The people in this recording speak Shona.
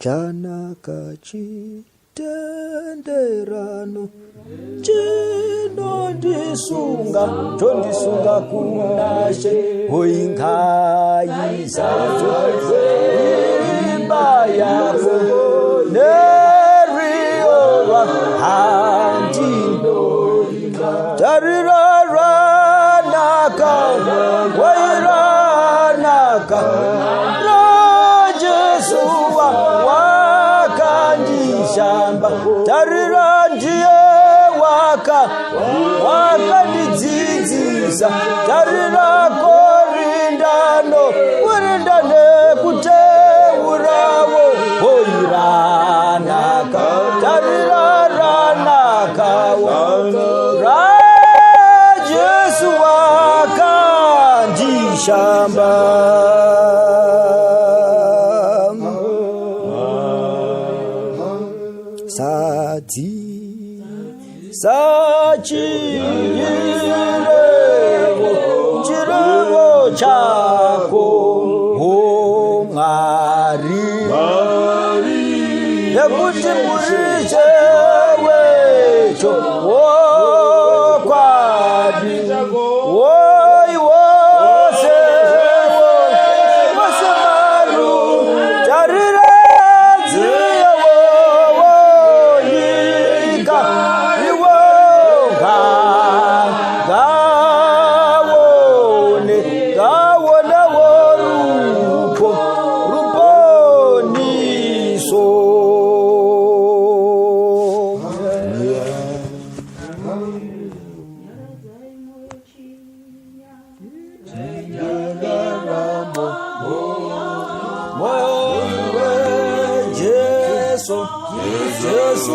chanaka chitenderano chondisunga kunashe hoingayizazo imba yako neriora handino tarirarwanaka wairanaka najesuwa wakandishamba tarira ndiye wakandidzidzisa tarira korindano kurindane kuteurawo hoiranaka tarira ranakawo rajesu wakandishamba sachirevo chirevo chako Mwari nekuti muri chewecho wokwadi woi wose maru tarira Jesus,